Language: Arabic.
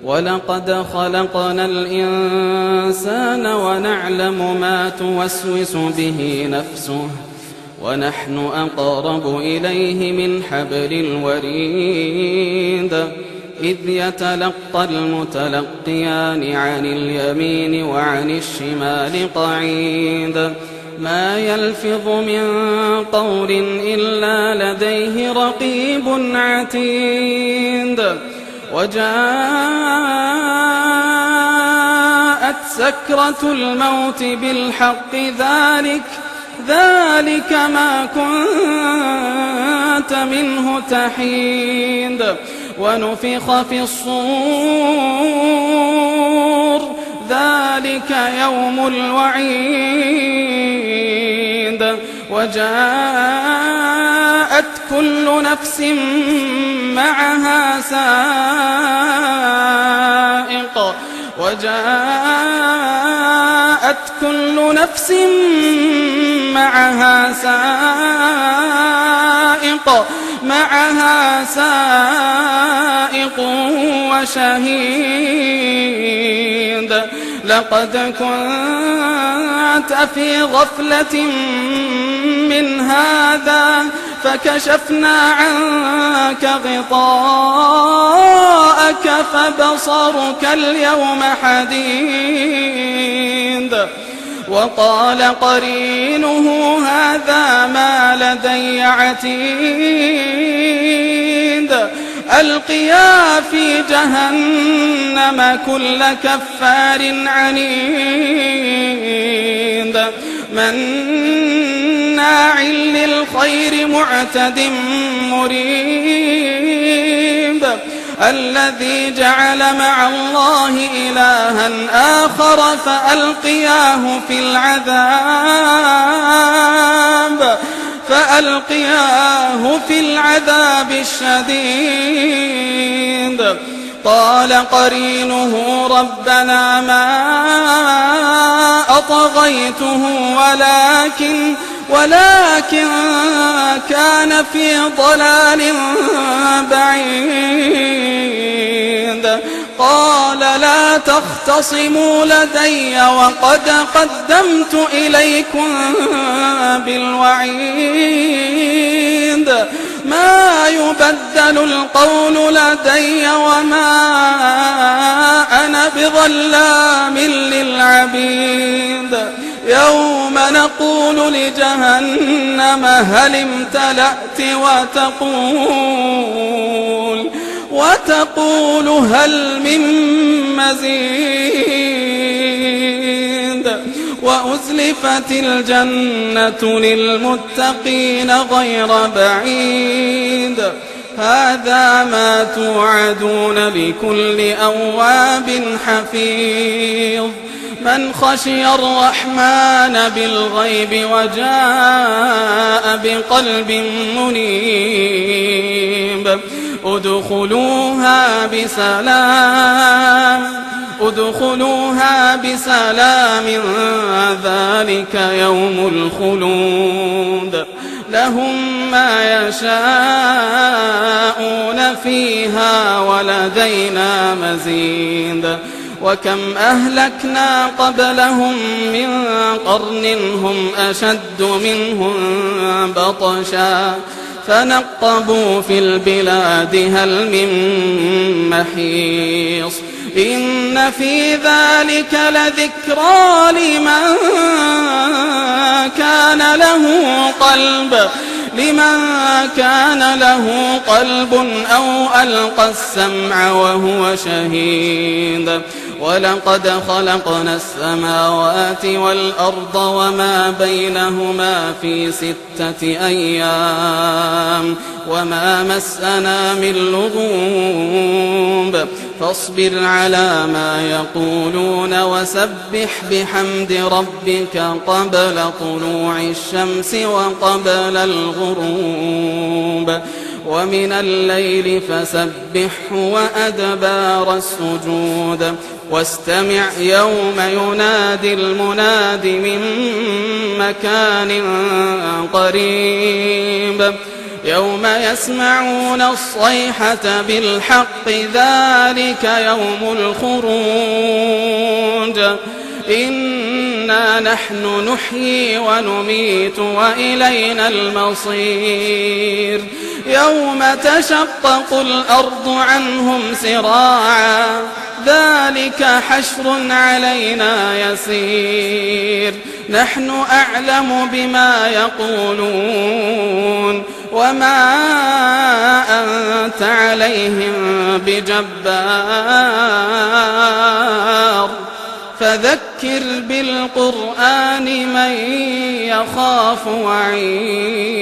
ولقد خلقنا الإنسان ونعلم ما توسوس به نفسه ونحن أقرب إليه من حبل الوريد إذ يتلقى المتلقيان عن اليمين وعن الشمال قعيد ما يلفظ من قول إلا لديه رقيب عتيد وجاءت سكرة الموت بالحق ذلك ما كنت منه تحيد ونفخ في الصور ذلك يوم الوعيد وجاءت كل نفس معها سائق وشهيد لقد كنت في غفلة من هذا فكشفنا عنك غطاءك فبصرك اليوم حديد وقال قرينه هذا ما لدي عتيد ألقيا في جهنم كل كفار عنيد مناع للخير معتد مريب الذي جعل مع الله إلها آخر فألقياه في العذاب الشديد قال قرينه ربنا ما أطغيته ولكن كان في ضلال بعيد قال لا تختصموا لدي وقد قدمت إليكم بالوعيد ما يبدل القول لدي وما أنا بظلام للعبيد يوم نقول لجهنم هل امتلأت وتقول هل من مزيد وأزلفت الجنة للمتقين غير بعيد هذا ما توعدون لكل أواب حفيظ من خشي الرحمن بالغيب وجاء بقلب منيب ادخلوها بسلام ذلك يوم الخلود لهم ما يشاءون فيها ولدينا مزيد وكم أهلكنا قبلهم من قرن هم أشد منهم بطشا فنقبوا في البلاد هل من محيص إن في ذلك لذكرى لمن كان له قلب أو ألقى السمع وهو شهيد ولقد خلقنا السماوات والأرض وما بينهما في 6 أيام وما مسنا من لغوب فاصبر على ما يقولون وسبح بحمد ربك قبل طلوع الشمس وقبل الغروب ومن الليل فسبحه وأدبار السجود واستمع يوم ينادي المناد من مكان قريب يوم يسمعون الصيحة بالحق ذلك يوم الخروج إنا نحن نحيي ونميت وإلينا المصير يوم تشقق الأرض عنهم سراعا ذلك حشر علينا يسير نحن أعلم بما يقولون وما أنت عليهم بجبار فذكر بالقرآن من يخاف وعيد